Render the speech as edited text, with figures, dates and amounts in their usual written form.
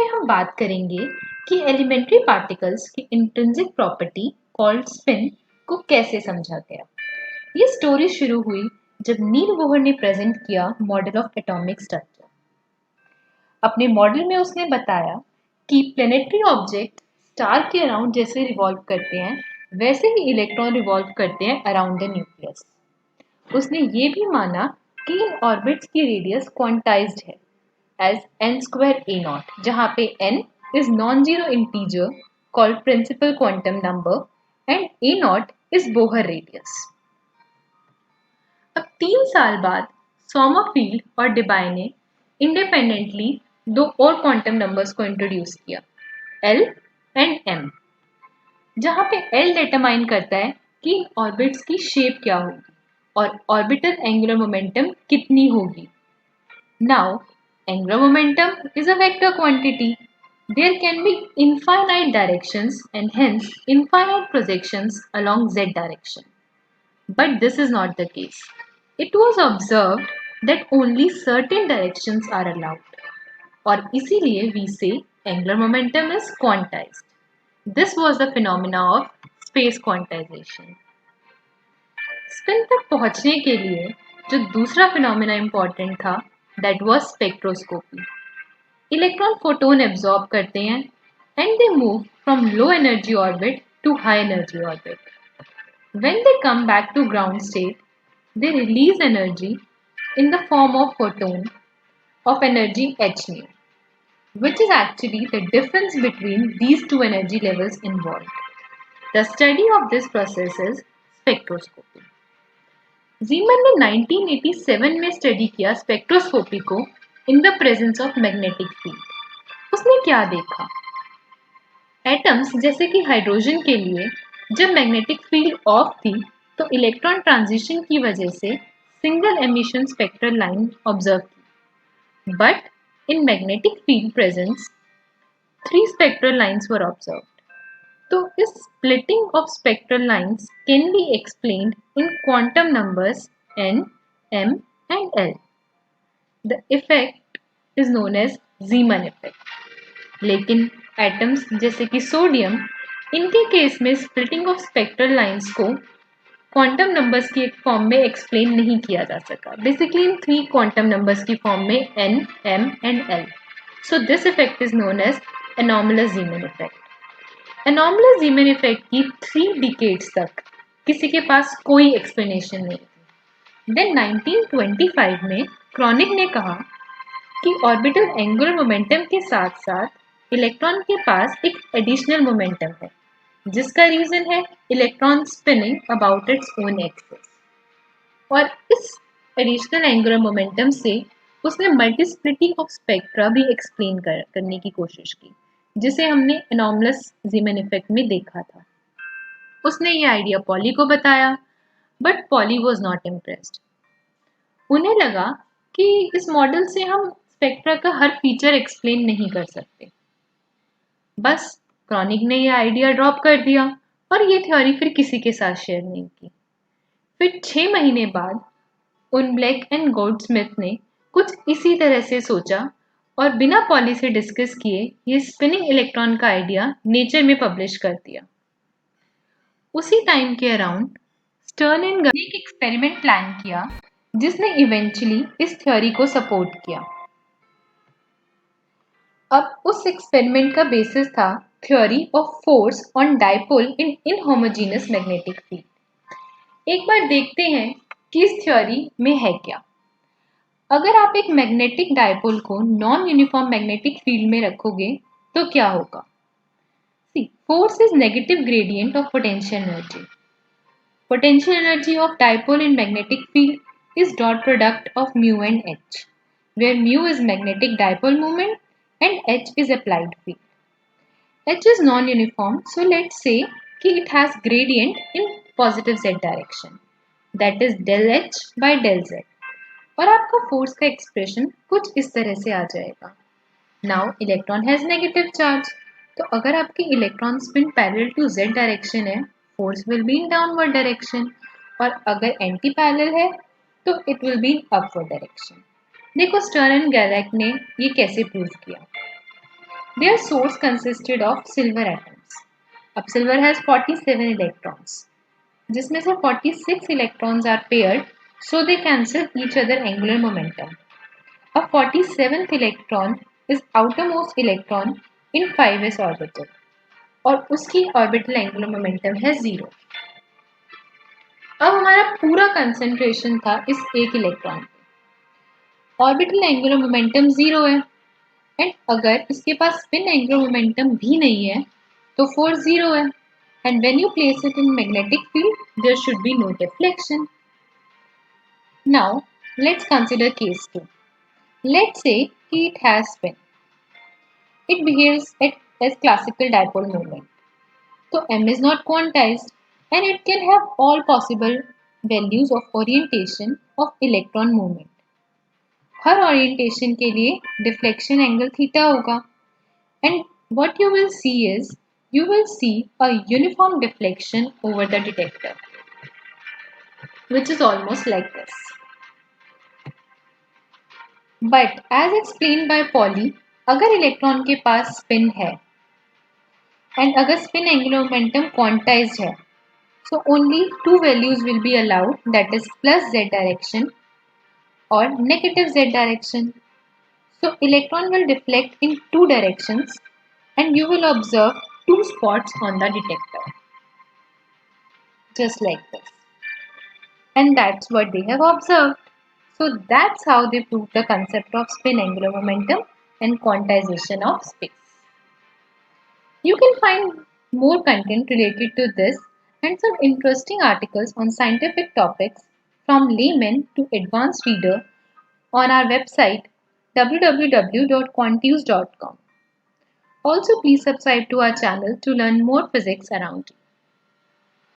में हम बात करेंगे कि एलिमेंट्री पार्टिकल्स की इंट्रिंसिक प्रॉपर्टी कॉल्ड स्पिन को कैसे समझा गया। ये स्टोरी शुरू हुई जब नील बोहर ने प्रेजेंट किया मॉडल ऑफ एटॉमिक स्ट्रक्चर। अपने मॉडल में उसने बताया कि प्लैनेटरी ऑब्जेक्ट स्टार के अराउंड जैसे रिवॉल्व करते हैं वैसे ही इलेक्ट्रॉन रिवॉल्व करते हैं अराउंड द न्यूक्लियस। उसने ये भी माना कि इन ऑर्बिट्स की रेडियस क्वांटाइज्ड है as n square a naught, जहाँ पे n is non-zero integer called principal quantum number and a naught is Bohr radius. अब 3 साल बाद सोमरफील्ड और डिबाय ने इंडिपेंडेंटली दो और क्वांटम नंबर्स को इंट्रोड्यूस किया, L एंड M, जहाँ पे L डिटरमाइन करता है कि ऑर्बिट्स की शेप क्या होगी और ऑर्बिटल एंगुलर मोमेंटम कितनी होगी। Now, angular momentum is a vector quantity. There can be infinite directions and hence infinite projections along z direction. But this is not the case. It was observed that only certain directions are allowed. और इसीलिए we say angular momentum is quantized. This was the phenomena of space quantization. Spin तक पहुंचने के लिए जो दूसरा phenomena important था that was spectroscopy. Electron photon absorb करते हैं and they move from low energy orbit to high energy orbit. When they come back to ground state they release energy in the form of photon of energy h nu, which is actually the difference between these two energy levels involved. The study of this process is spectroscopy. जीमन ने 1987 में study किया spectroscopy को in the presence of magnetic field. उसने क्या देखा? Atoms जैसे कि hydrogen के लिए जब मैग्नेटिक फील्ड ऑफ थी तो इलेक्ट्रॉन ट्रांजिशन की वजह से single emission spectral line observe की, but in magnetic field presence 3 spectral lines were observed. तो इस splitting of spectral lines can be explained in quantum numbers n, m and l. The effect is known as Zeeman effect. लेकिन atoms जैसे कि sodium, इनके case में splitting of spectral lines को quantum numbers की एक फॉर्म में explain नहीं किया जा सका। बेसिकली इन 3 क्वांटम नंबर्स की फॉर्म में n, m and l. So this effect is known as anomalous Zeeman effect. Anomalous Zeeman effect की 3 डिकेड्स तक किसी के पास कोई एक्सप्लेनेशन नहीं थी। देन 1925 में क्रॉनिक ने कहा कि ऑर्बिटल एंगुलर मोमेंटम के साथ साथ इलेक्ट्रॉन के पास एक एडिशनल मोमेंटम है, जिसका रीजन है electron spinning about its own axis. और इस एडिशनल एंगुलर मोमेंटम से उसने मल्टीप्लिसिटी ऑफ स्पेक्ट्रा भी एक्सप्लेन करने की कोशिश की, जिसे हमने एनॉमलस ज़ीमन इफेक्ट में देखा था। उसने ये आइडिया पॉली को बताया, but poly was not impressed. उन्हें लगा कि इस मॉडल से हम स्पेक्ट्रा का हर फीचर एक्सप्लेन नहीं कर सकते। बस क्रॉनिक ने ये आइडिया ड्रॉप कर दिया और ये थ्योरी फिर किसी के साथ शेयर नहीं की। फिर 6 महीने बाद उन ब्लैक एंड गोल्डस्मिथ ने कुछ इसी तरह से सोचा और बिना पॉली से डिस्कस किए ये स्पिनिंग इलेक्ट्रॉन का आइडिया नेचर में पब्लिश कर दिया। उसी टाइम के अराउंड स्टर्न एंड ने एक एक्सपेरिमेंट प्लान किया जिसने इवेंचुअली इस थ्योरी को सपोर्ट किया। अब उस एक्सपेरिमेंट का बेसिस था theory of force on dipole in इनहोमोजेनस magnetic field. एक बार देखते हैं कि इस थ्योरी में है क्या। अगर आप एक मैग्नेटिक डायपोल को नॉन यूनिफॉर्म मैग्नेटिक फील्ड में रखोगे तो क्या होगा? See, force is negative gradient of potential energy. Potential energy of dipole in magnetic field is dot product of mu and H, where mu is magnetic dipole moment and H is applied field. H is non uniform, so let's say कि it has gradient in positive z direction, that is del h by del z। और आपका force का expression कुछ इस तरह से आ जाएगा। Now electron has negative charge, तो अगर आपकी electron spin parallel to z direction है, force will be in downward direction, और अगर एंटी पैरेलल है तो it will be in upward direction. देखो स्टर्न एंड गैलेक ने ये कैसे प्रूव किया। Their source consisted of silver atoms. अब silver has 47 electrons, जिसमें से 46 electrons are paired, so they cancel each other angular momentum. A 47th electron is outermost electron in 5s orbital और उसकी orbital angular momentum है 0. अब हमारा पूरा concentration था इस एक इलेक्ट्रॉन पे। ऑर्बिटल एंगुलर मोमेंटम 0 है एंड अगर इसके पास स्पिन एंगुलर मोमेंटम भी नहीं है तो फोर्स 0 है and when you place it in magnetic field there should be no deflection. Now let's consider case 2. Let's say कि it has spin. It behaves as classical dipole moment. So m is not quantized and it can have all possible values of orientation of electron movement. Her orientation के लिए deflection angle theta होगा and what you will see is you will see a uniform deflection over the detector which is almost like this. But as explained by Pauli, अगर electron के पास spin है and अगर spin angular momentum quantized है, so only two values will be allowed, that is plus z direction or negative z direction. So electron will deflect in two directions and you will observe two spots on the detector. Just like this. And that's what they have observed. So that's how they proved the concept of spin angular momentum and quantization of space. You can find more content related to this and some interesting articles on scientific topics from layman to advanced reader on our website www.quantews.com. Also, please subscribe to our channel to learn more physics around you.